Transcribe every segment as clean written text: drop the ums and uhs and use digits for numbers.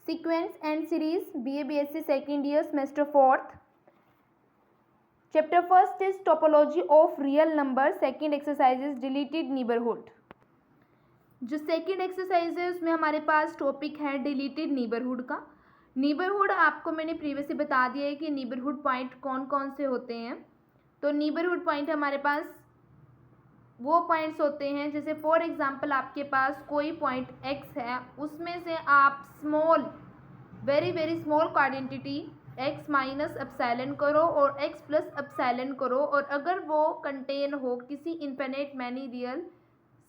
Sequence and series, BA BSc second year semester 4th. Chapter first is topology of real number. Second exercise is deleted neighborhood. जो second exercise है उसमें हमारे पास topic है deleted नीबरहुड का. नीबरहुड आपको मैंने previously बता दिया है कि नीबरहुड पॉइंट कौन कौन से होते हैं. तो नीबरहुड पॉइंट हमारे पास वो पॉइंट्स होते हैं जैसे फॉर एग्जांपल आपके पास कोई पॉइंट x है, उसमें से आप small very very small quantity x minus epsilon करो और x प्लस एप्सिलॉन करो, और अगर वो कंटेन हो किसी इनफिनिट मैनी रियल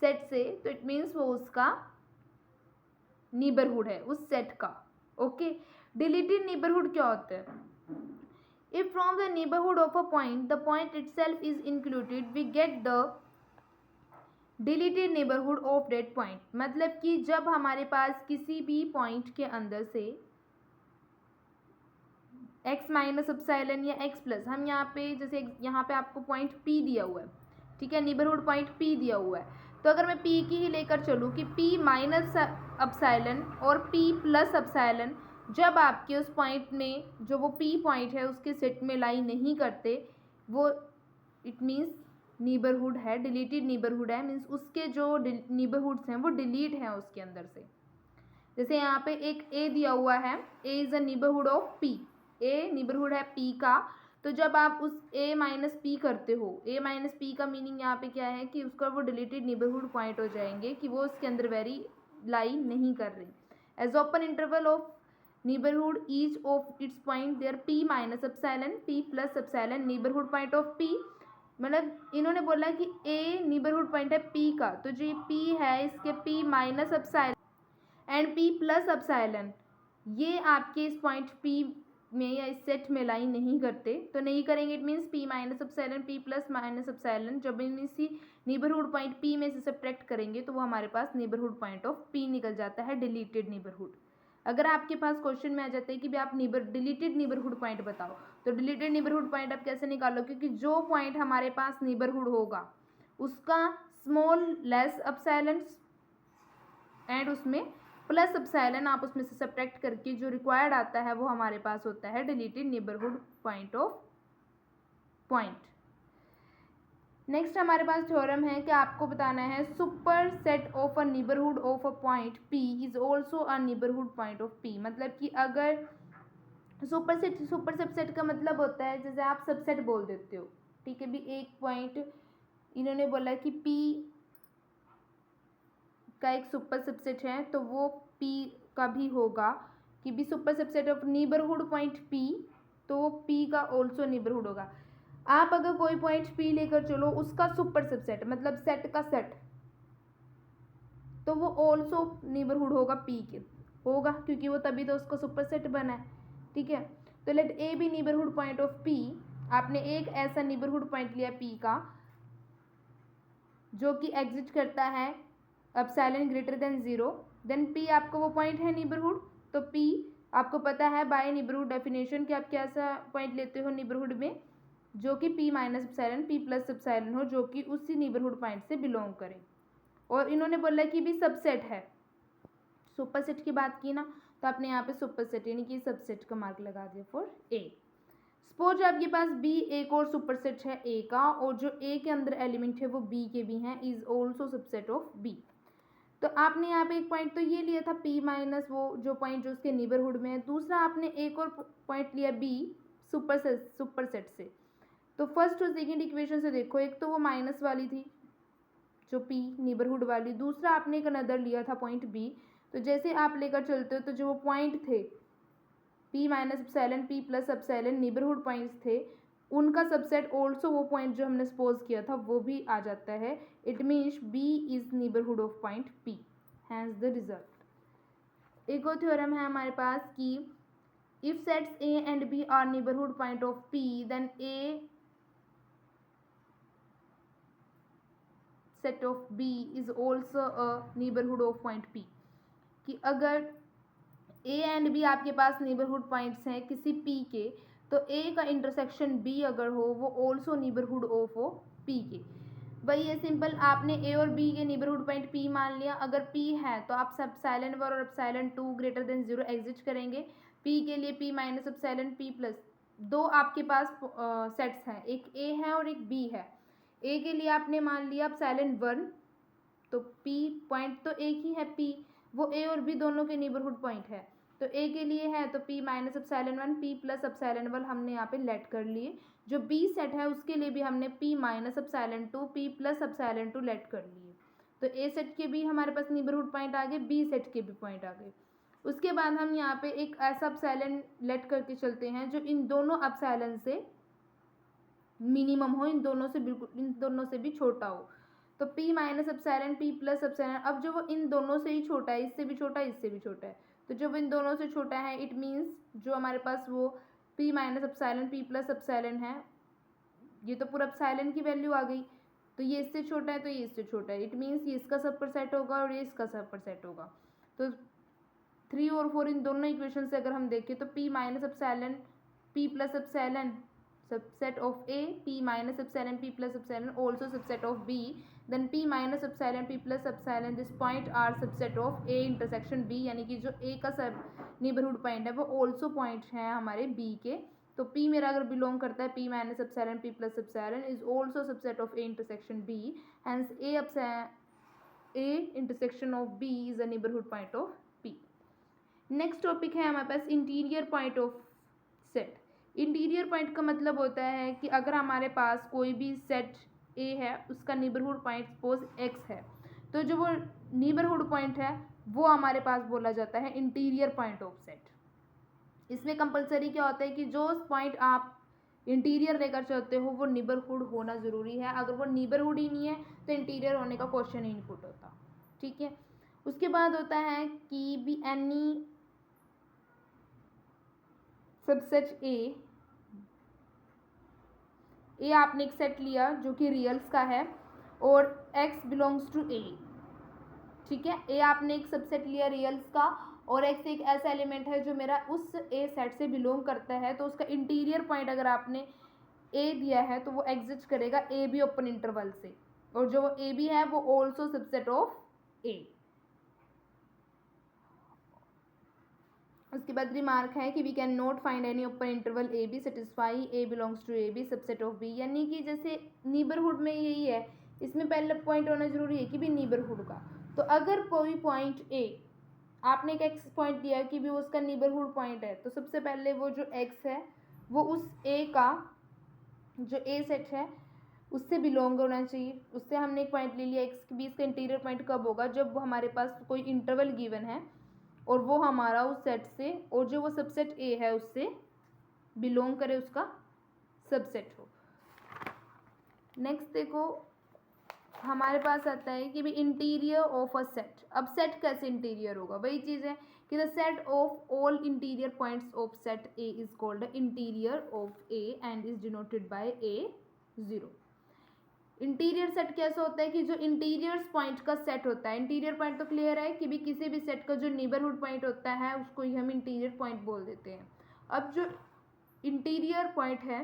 सेट से तो इट मीन्स वो उसका नीबरहुड है उस सेट का. ओके, डिलीटेड नीबरहुड क्या होता है? If from the neighbourhood of a point the point itself is included we get the deleted neighbourhood of that point. मतलब कि जब हमारे पास किसी भी पॉइंट के अंदर से x माइनस एप्सिलॉन या x प्लस, हम यहाँ पे जैसे यहाँ पे आपको पॉइंट P दिया हुआ है, ठीक है, नेबरहुड पॉइंट P दिया हुआ है, तो अगर मैं P की ही लेकर चलूँ कि P माइनस एप्सिलॉन और P प्लस एप्सिलॉन जब आपके उस पॉइंट में जो वो P पॉइंट है उसके सेट में लाई नहीं करते, वो इट मीन्स नीबरहुड है, डिलीटेड नीबरहुड है. मीन्स उसके जो नीबरहुड्स हैं वो डिलीट हैं उसके अंदर से. जैसे यहाँ पे एक A दिया हुआ है, A is a neighbourhood of P, A neighbourhood है P का. तो जब आप उस A माइनस P करते हो, A माइनस P का मीनिंग यहाँ पे क्या है कि उसका वो डिलीटेड नीबरहुड पॉइंट हो जाएंगे कि वो उसके अंदर वेरी लाई नहीं कर रही. As open interval of neighbourhood each of its point there P minus epsilon P plus epsilon neighbourhood point of P. मतलब इन्होंने बोला कि A नीबरहुड पॉइंट है P का, तो जो P है इसके P minus epsilon and P plus epsilon ये आपके इस पॉइंट P में या इस सेट में लाइन नहीं करते, तो नहीं करेंगे. It means P minus epsilon P plus minus epsilon जब इन इसी नीबरहुड पॉइंट P में से सब्ट्रैक्ट करेंगे तो वो हमारे पास नीबरहुड पॉइंट ऑफ P निकल जाता है, डिलीटेड नीबरहुड. अगर आपके पास क्वेश्चन में आ जाता है कि भी आप डिलीटेड नीबरहुड पॉइंट बताओ, तो डिलीटेड नीबरहुड पॉइंट आप कैसे निकालो? क्योंकि जो पॉइंट हमारे पास नीबरहुड होगा उसका स्मॉल लेस एप्सिलॉन एंड उसमें प्लस एप्सिलॉन आप उसमें से सब्ट्रैक्ट करके जो रिक्वायर्ड आता है वो हमारे पास होता है deleted neighbourhood point of point. Next हमारे पास थ्योरम है कि आपको बताना है super set of a neighbourhood of a point P is also a neighbourhood point of P. मतलब कि अगर सुपर सबसेट का मतलब होता है जैसे आप सबसेट बोल देते हो, ठीक है, भी एक पॉइंट इन्होंने बोला कि P का एक सुपर सबसेट है तो वो P का भी होगा कि भी super subset of neighbourhood point P, तो वो P का ऑल्सो नीबरहुड होगा. आप अगर कोई पॉइंट P लेकर चलो उसका सुपर सबसेट मतलब सेट का सेट, तो वो ऑल्सो नीबरहुड होगा P के, होगा क्योंकि वो तभी तो उसका सुपर सेट बना है, ठीक है. तो लेट A भी नीबरहुड पॉइंट ऑफ P. आपने एक ऐसा नीबरहुड पॉइंट लिया P का जो कि एग्जिस्ट करता है epsilon greater than 0, then P आपका वो पॉइंट है नीबरहुड. तो P आपको पता है बाय नीबरहुड डेफिनेशन कि आप कैसा पॉइंट लेते हो नीबरहुड में जो कि P minus epsilon P plus epsilon हो, जो कि उसी नीबरहुड पॉइंट से बिलोंग करे. और इन्होंने बोला कि भी सबसेट है, सुपर सेट की बात की ना, तो आपने यहाँ पे सुपर सेट यानी कि सबसेट का मार्क लगा दिया फॉर A. सपोज आपके पास B एक और सुपर सेट है A का, और जो A के अंदर एलिमेंट है वो B के भी हैं, is also subset of B. तो आपने यहाँ पे एक पॉइंट तो ये लिया था P माइनस वो जो पॉइंट जो उसके नीबरहुड में है, दूसरा आपने एक और पॉइंट लिया B सुपर सेट से. तो फर्स्ट और सेकेंड इक्वेशन से देखो, एक तो वो माइनस वाली थी जो P नीबरहुड वाली, दूसरा आपने एक अनदर लिया था पॉइंट B. तो जैसे आप लेकर चलते हो तो जो वो पॉइंट थे P minus epsilon P plus epsilon neighbourhood points थे, उनका सबसेट ऑल्सो वो पॉइंट जो हमने सपोज किया था वो भी आ जाता है. It means B is neighbourhood of point P, hence the result. एक और थ्योरम है हमारे पास कि if sets A and B are neighbourhood point of P then A set of B is also a neighbourhood of point P. कि अगर A and B आपके पास नीबरहुड points हैं किसी P के, तो A का इंटरसेक्शन B अगर हो वो ऑल्सो नीबरहुड ऑफ हो P के. वही है सिंपल, आपने ए और बी के नेबरहुड पॉइंट पी मान लिया। अगर पी है तो आप एप्सिलॉन 1 और एप्सिलॉन 2 ग्रेटर देन 0 एग्जिस्ट करेंगे। पी के लिए P minus epsilon P plus, दो आपके पास सेट्स हैं, एक ए है और एक बी है। ए के लिए आपने मान लिया एप्सिलॉन 1, तो पी पॉइंट तो एक ही है पी, वो ए और बी दोनों के नेबरहुड पॉइंट है। तो ए के लिए है तो P minus epsilon 1 P plus epsilon 1 हमने यहाँ पे लेट कर लिए। जो बी सेट है उसके लिए भी हमने P minus epsilon 2 P plus epsilon 2 let कर लिए। तो ए सेट के भी हमारे पास नेबरहुड पॉइंट आ गए, बी सेट के भी पॉइंट आ गए। उसके बाद हम यहाँ पे एक ऐसा एप्सिलॉन लेट करके चलते हैं जो इन दोनों एप्सिलॉन से मिनिमम हो, इन दोनों से बिल्कुल, इन दोनों से भी छोटा हो। तो p minus epsilon p plus epsilon, अब जो वो इन दोनों से ही छोटा है, इससे भी छोटा है, इससे भी छोटा है, तो जब इन दोनों से छोटा है इट मीन्स जो हमारे पास वो p minus epsilon p plus epsilon है, ये तो पूरा एप्सिलॉन की वैल्यू आ गई। तो ये इससे छोटा है तो ये इससे छोटा है, इट मीन्स ये इसका सबसेट होगा और ये इसका सबसेट होगा। तो 3 और 4 इन दोनों इक्वेशन से अगर हम देखें तो p minus epsilon p plus epsilon subset of A, p minus epsilon p plus epsilon also subset of B, then p minus epsilon p plus epsilon this point are subset of A intersection B, यानी कि जो A का सब neighbourhood point है वो also point है हमारे B के। तो P मेरा अगर बिलोंग करता है p minus epsilon p plus epsilon is also subset of A intersection B, hence A intersection of B is a neighborhood point of P। Next topic है हमारे पास interior point of set. Interior point का मतलब होता है कि अगर हमारे पास कोई भी सेट ए है उसका नेबरहुड पॉइंट सपोज एक्स है, तो जो वो नेबरहुड पॉइंट है वो हमारे पास बोला जाता है इंटीरियर पॉइंट ऑफ सेट। इसमें कंपलसरी क्या होता है कि जो पॉइंट आप इंटीरियर लेकर चलते हो वो नेबरहुड होना ज़रूरी है, अगर वो नेबरहुड ही नहीं है तो इंटीरियर होने का क्वेश्चन ही नहीं पुट होता, ठीक है। उसके बाद होता है कि बी एनी सबसेट ए आपने एक सेट लिया जो कि रियल्स का है और x बिलोंग्स टू ए, ठीक है। ए आपने एक सबसेट लिया रियल्स का और x एक ऐसा एलिमेंट है जो मेरा उस ए सेट से बिलोंग करता है, तो उसका इंटीरियर पॉइंट अगर आपने ए दिया है तो वो एग्जिस्ट करेगा ए बी ओपन इंटरवल से, और जो वो ए बी है वो ऑल्सो सबसेट ऑफ ए। उसके बाद रिमार्क है कि we can not find any open interval A B satisfy A belongs to A B subset of B, यानी कि जैसे नीबरहुड में यही है, इसमें पहले पॉइंट होना जरूरी है कि भी नीबरहुड का। तो अगर कोई पॉइंट ए आपने एक एक्स पॉइंट दिया कि भी उसका नीबरहुड पॉइंट है, तो सबसे पहले वो जो एक्स है वो उस ए का जो ए सेट है उससे बिलोंग होना चाहिए। उससे हमने एक पॉइंट ले लिया एक्स के बीच का इंटीरियर पॉइंट कब होगा, जब हमारे पास कोई इंटरवल गिवन है और वो हमारा उस सेट से और जो वो सबसेट ए है उससे बिलोंग करे, उसका सबसेट हो। नेक्स्ट देखो हमारे पास आता है कि भी इंटीरियर ऑफ अ सेट। अब सेट कैसे इंटीरियर होगा, वही चीज़ है कि the set of all interior points of set A is called interior of A and is denoted by A0। Interior set कैसे होता है कि जो इंटीरियर पॉइंट का सेट होता है, इंटीरियर पॉइंट तो क्लियर है कि भी किसी भी सेट का जो नेबरहुड पॉइंट होता है उसको ही हम इंटीरियर पॉइंट बोल देते हैं। अब जो इंटीरियर पॉइंट है,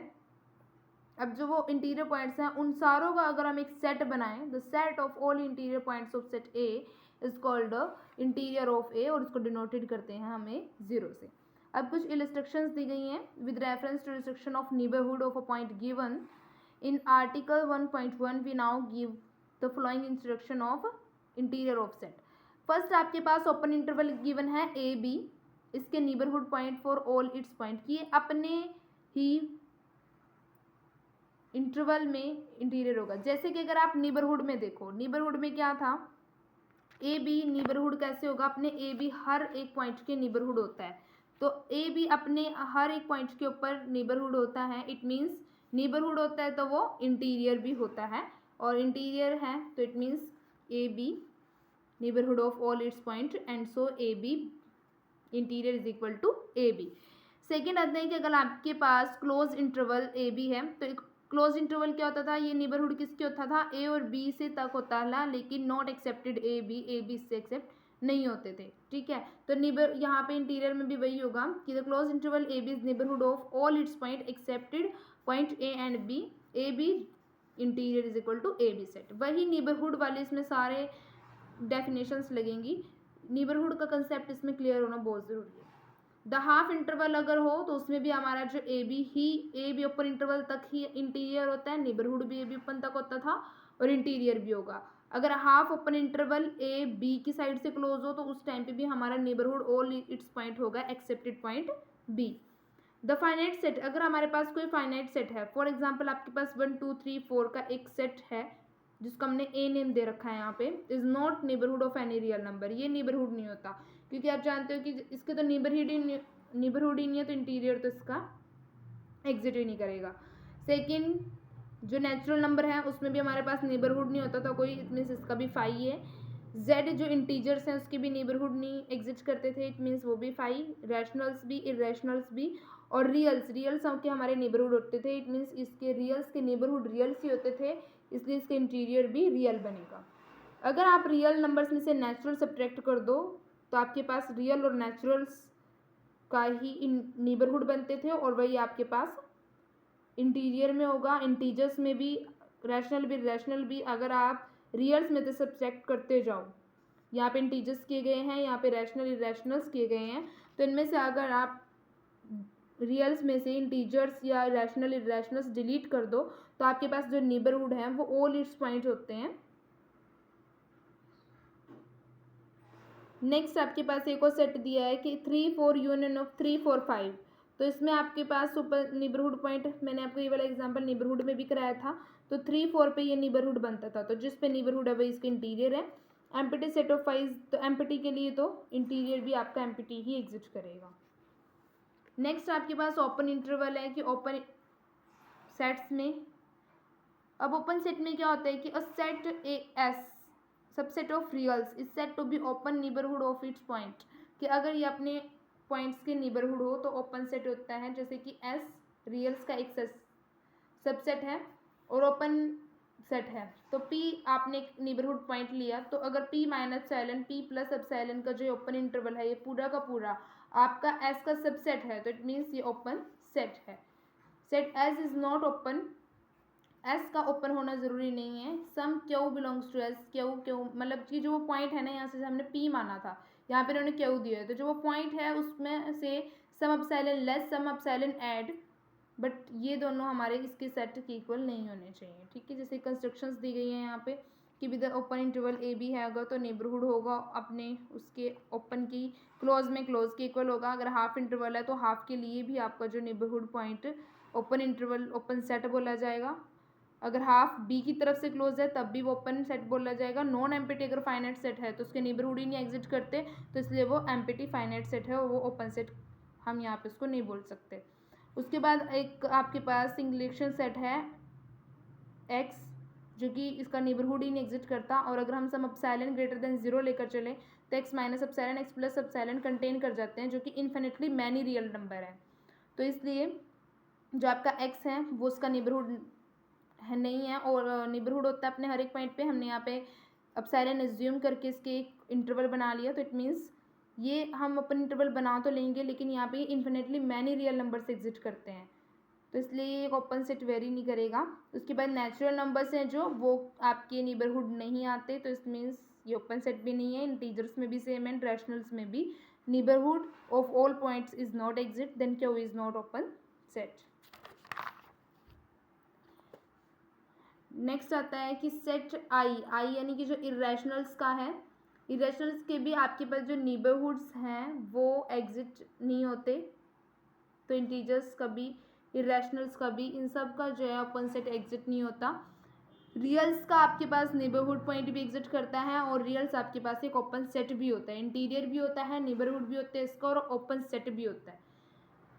अब जो वो इंटीरियर पॉइंट्स हैं उन सारों का अगर हम एक सेट बनाएं, the set of all interior points of set A is called interior of A, और उसको डिनोटेड करते हैं हमें 0 से। अब कुछ इलस्ट्रक्शंस दी गई हैं with reference to restriction of neighbourhood of a point given in article 1.1 we now give the following instruction of interior of set। First आपके पास ओपन इंटरवल गिवन है ए बी, इसके neighbourhood point for all its point, कि अपने ही interval में interior होगा। जैसे कि अगर आप नेबरहुड में देखो, नेबरहुड में क्या था, ए बी नेबरहुड कैसे होगा, अपने ए बी हर एक पॉइंट के नेबरहुड होता है, तो ए बी अपने हर एक पॉइंट के ऊपर नेबरहुड होता है। इट मीन्स नेबरहुड होता है तो वो इंटीरियर भी होता है, और इंटीरियर है तो it means A B neighbourhood of all its point and so A B interior is equal to A B. Second आता है कि अगर आपके पास क्लोज इंटरवल ए बी है, तो क्लोज इंटरवल क्या होता था, ये नेबरहुड किसके होता था, ए और बी से तक होता था, लेकिन नॉट एक्सेप्टेड ए बी से एक्सेप्ट नहीं होते थे, ठीक है। तो यहाँ पे इंटीरियर में भी वही होगा कि the close interval A B is neighbourhood of all its point excepted point A and B. A B interior is equal to A B set. वही नीबरहुड वाले इसमें सारे डेफिनेशंस लगेंगी। नीबरहुड का कंसेप्ट इसमें क्लियर होना बहुत ज़रूरी है। द हाफ इंटरवल अगर हो तो उसमें भी हमारा जो ए बी ओपन इंटरवल तक ही इंटीरियर होता है, नीबरहुड भी ए बी ओपन तक होता था और इंटीरियर भी होगा। अगर half open interval A B की साइड से क्लोज हो तो उस टाइम पे भी हमारा नीबरहुड ऑल इट्स पॉइंट होगा excepted point B. The finite set, अगर हमारे पास कोई फाइनाइट सेट है, फॉर एग्जाम्पल आपके पास 1 2 3 4 का एक सेट है जिसको हमने ए नेम दे रखा है यहाँ पे, is not neighbourhood of any real number, ये नेबरहुड नहीं होता क्योंकि आप जानते हो कि इसके तो नेबरहुड ही नहीं है, तो इंटीरियर तो इसका एग्जिट ही नहीं करेगा। सेकेंड जो नेचुरल नंबर है उसमें भी हमारे पास नेबरहुड नहीं होता था कोई, इट मीन्स इसका भी फाई है। जेड जो इंटीजर्स हैं उसके भी नेबरहुड नहीं एग्जिट करते थे, इट मीन्स वो भी फाई। रैशनल्स भी, इरेशनल्स भी, और रियल्स के हमारे नेबरहुड होते थे, इट मीन्स इसके रियल्स के नेबरहुड रियल्स ही होते थे, इसलिए इसके इंटीरियर भी रियल बनेगा। अगर आप रियल नंबर्स में से नेचुरल सब्ट्रैक्ट कर दो तो आपके पास रियल और नेचुरल्स का ही नेबरहुड बनते थे और वही आपके पास इंटीरियर में होगा। इंटीजर्स में भी, रैशनल भी अगर आप रियल्स में से सब्ट्रैक्ट करते जाओ, यहाँ पे इंटीजर्स किए गए हैं, यहाँ पे रैशनल इरेशनल्स किए गए हैं, तो इनमें से अगर आप रियल्स में से इंटीजर्स या रैशनल इरेशनल्स डिलीट कर दो तो आपके पास जो नेबरहुड हैं वो ऑल इट्स पॉइंट होते हैं। नेक्स्ट आपके पास एक और सेट दिया है कि 3 4 यूनियन ऑफ 3 4 5, तो इसमें आपके पास सुपर नेबरहुड पॉइंट, मैंने आपको ये वाला एग्जांपल नेबरहुड में भी कराया था, तो 3 4 पे ये नेबरहुड बनता था, तो जिस पे नेबरहुड है वही इसका इंटीरियर है। एम्प्टी सेट ऑफ 5, तो एम्प्टी के लिए तो इंटीरियर भी आपका एम्प्टी ही एग्जिट करेगा। नेक्स्ट आपके पास ओपन इंटरवल है कि ओपन सेट्स में, अब ओपन सेट में क्या होता है कि a set A S subset of reals is set to be open neighbourhood of its point, कि अगर ये अपने पॉइंट्स के नेबरहुड हो तो ओपन सेट होता है, जैसे कि एस रियल्स का एक सबसेट है और ओपन सेट है, तो P आपने एक नेबरहुड पॉइंट लिया, तो अगर P minus epsilon P plus epsilon का जो ओपन इंटरवल है ये पूरा का पूरा आपका S का सबसेट है, तो इट मीन्स ये ओपन सेट है। Set S is not open, S का ओपन होना ज़रूरी नहीं है। Some q belongs to S, q मतलब कि जो वो पॉइंट है ना, यहाँ से हमने P माना था, यहाँ पे उन्होंने क्यू दिया है, तो जो वो पॉइंट है उसमें से some epsilon less some epsilon add, but ये दोनों हमारे इसके सेट के इक्वल नहीं होने चाहिए, ठीक है। जैसे कंस्ट्रक्शंस दी गई हैं यहाँ पे कि with open interval A B है अगर तो नेबरहुड होगा अपने उसके ओपन की क्लोज में क्लोज के इक्वल होगा। अगर हाफ इंटरवल है तो हाफ के लिए भी आपका जो neighbourhood point open interval open set बोला जाएगा। अगर हाफ बी की तरफ से क्लोज है तब भी वो ओपन सेट बोला जाएगा। नॉन एम्प्टी अगर फाइनाइट सेट है तो उसके नेबरहुड ही नहीं एग्जिट करते, तो इसलिए वो एम्प्टी फाइनाइट सेट है और वो ओपन सेट हम यहाँ पे उसको नहीं बोल सकते। उसके बाद एक आपके पास सिंगुलेशन सेट है x, जो कि इसका नेबरहुड ही नहीं एग्जिट करता, और अगर हम सम एप्सिलॉन ग्रेटर देन 0 लेकर चलें तो x minus epsilon x plus epsilon contain कर जाते हैं, जो कि इन्फिनिटली मैनी रियल नंबर है, तो इसलिए जो आपका x है वो उसका नेबरहुड है नहीं है, और नेबरहुड होता है अपने हर एक पॉइंट पे। हमने यहाँ पे एप्सिलॉन एज्यूम करके इसके एक इंटरवल बना लिया, तो इट मीन्स ये हम अपन इंटरवल बना तो लेंगे लेकिन यहाँ पे इन्फिनिटली मैनी रियल नंबर से एग्जिट करते हैं, तो इसलिए ये एक ओपन सेट वेरी नहीं करेगा। उसके बाद नेचुरल नंबर्स हैं जो वो आपके नेबरहुड नहीं आते, तो इस मीन्स ये ओपन सेट भी नहीं है। इंटीजर्स में भी सेम एंड रैशनल्स में भी neighbourhood of all points is not exist, then Q is not open set. Next आता है कि सेट आई यानी कि जो इरेशनल्स का है, इरेशनल्स के भी आपके पास जो नेबरहुड्स हैं वो एग्जिट नहीं होते, तो इंटीजर्स का भी इरेशनल्स का भी इन सब का जो है ओपन सेट एग्जिट नहीं होता। रियल्स का आपके पास नेबरहुड पॉइंट भी एग्जिट करता है और रियल्स आपके पास एक ओपन सेट भी होता है, इंटीरियर भी होता है, नेबरहुड भी होता है इसका, और ओपन सेट भी होता है।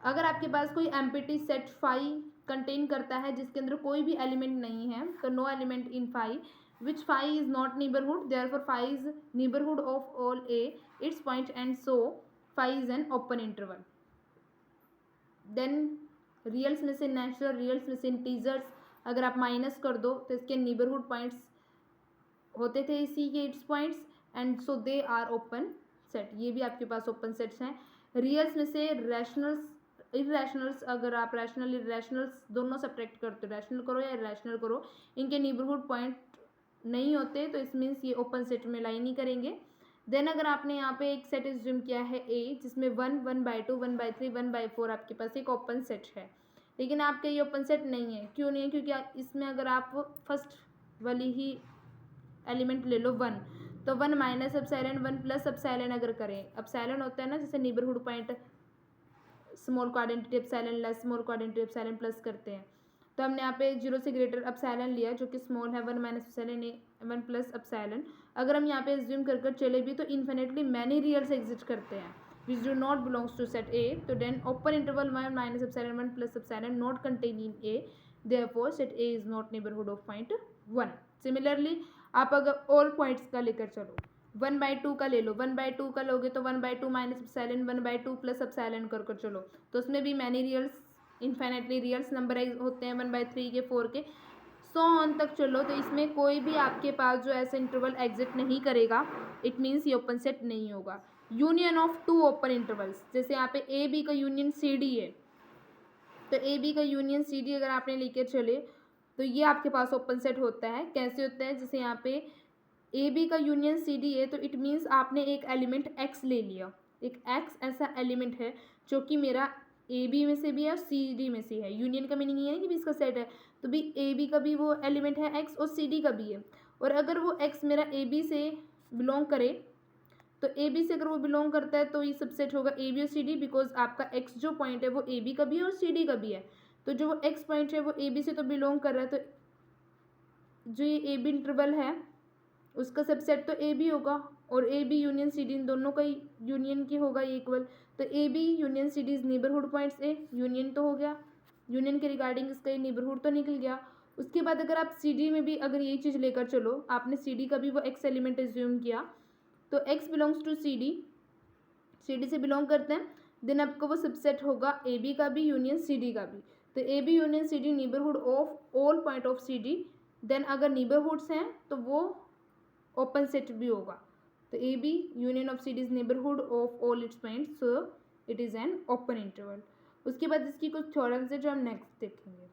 अगर आपके पास कोई एम्प्टी सेट फाई कंटेन करता है जिसके अंदर कोई भी एलिमेंट नहीं है, तो no element in phi which phi is not neighborhood, therefore phi is neighborhood of all a its point and so phi is an open interval. Then रियल्स में से नेचुरल, रियल्स में से इंटीजर्स अगर आप माइनस कर दो तो इसके नेबरहुड पॉइंट्स होते थे इसी के its points, and so they are open set, ये भी आपके पास ओपन सेट्स हैं। रियल्स में से इरेशनल्स, अगर आप रैशनल इरेशनल्स दोनों सब्ट्रैक्ट करते हो, रैशनल करो या इरेशनल करो, इनके नेबरहुड पॉइंट नहीं होते तो इस मीन्स ये ओपन सेट में लाई नहीं करेंगे। देन अगर आपने यहाँ पे एक सेट एज्यूम किया है ए, जिसमें 1, 1/2, 1/3, 1/4 आपके पास एक ओपन सेट है, लेकिन आपके ये ओपन सेट नहीं है। क्यों नहीं है? क्योंकि इसमें अगर आप फर्स्ट वाली ही एलिमेंट ले लो 1, तो 1 माइनस एप्सिलॉन 1 प्लस एप्सिलॉन अगर करें, एप्सिलॉन होता है ना जैसे नेबरहुड पॉइंट स्मॉल को आइडेंटिटी एप्सिलॉन लेस स्मॉल को आइडेंटिटी एप्सिलॉन प्लस करते हैं, तो हमने यहाँ पे 0 से ग्रेटर एप्सिलॉन लिया जो कि स्मॉल है, 1 माइनस एप्सिलॉन 1 प्लस एप्सिलॉन। अगर हम यहाँ पे एज्यूम कर चले भी तो इन्फिनिटली मैनी रियल्स एग्जिस्ट करते हैं which do not belongs to set A, तो then open interval 1 minus epsilon 1 plus epsilon not contain in A, therefore set A is not neighbourhood of point 1। Similarly आप अगर all points का लेकर चलो, 1/2 का ले लो, 1/2 का लोगे तो 1/2 माइनस एप्सिलॉन 1/2 प्लस एप्सिलॉन कर चलो, तो उसमें भी मैनी रियल्स इन्फिनिटली रियल्स नंबर होते हैं 1/3 के 4 के सो ऑन तक चलो, तो इसमें कोई भी आपके पास जो ऐसा इंटरवल एग्जिट नहीं करेगा, इट मीन्स ये ओपन सेट नहीं होगा। यूनियन ऑफ 2 ओपन इंटरवल्स, जैसे यहाँ पे ए बी का यूनियन सी डी है, तो ए बी का यूनियन सी डी अगर आपने लेकर चले तो ये आपके पास ओपन सेट होता है। कैसे होता है? जैसे यहाँ पे ए बी का यूनियन सी डी है, तो इट मीन्स आपने एक एलिमेंट एक्स ले लिया, एक एक्स ऐसा एलिमेंट है जो कि मेरा ए बी में से भी है और सी डी में से है। यूनियन का मीनिंग ये है कि भी इसका सेट है, तो भी ए बी का भी वो एलिमेंट है एक्स और सी डी का भी है। और अगर वो एक्स मेरा ए बी से बिलोंग करे, तो ए बी से अगर वो बिलोंग करता है तो ये सबसेट होगा ए बी और सी डी, बिकॉज आपका एक्स जो पॉइंट है वो ए बी का भी है और सी डी का भी है। तो जो वो एक्स पॉइंट है वो ए बी से तो बिलोंग कर रहा है, तो जो ये ए बी इंटरवल है उसका सबसेट तो ए बी होगा, और A B union C D इन दोनों का यूनियन की होगा इक्वल, तो A B union C D is neighbourhood points A, union तो हो गया, यूनियन के रिगार्डिंग इसका नेबरहुड तो निकल गया। उसके बाद अगर आप सी डी में भी अगर यही चीज़ लेकर चलो, आपने सी डी का भी वो एक्स एलिमेंट एज्यूम किया, तो X belongs to C D से बिलोंग करते हैं, देन आपका वो सबसेट होगा ए बी का भी यूनियन सी डी का भी, तो A B union C D neighbourhood of all point of C D, then अगर नेबरहुड्स हैं तो वो ओपन सेट भी होगा, तो A B union of C D is neighbourhood of all its points, so it is an open interval. उसके बाद इसकी कुछ थ्योरम्स है जो हम नेक्स्ट देखेंगे।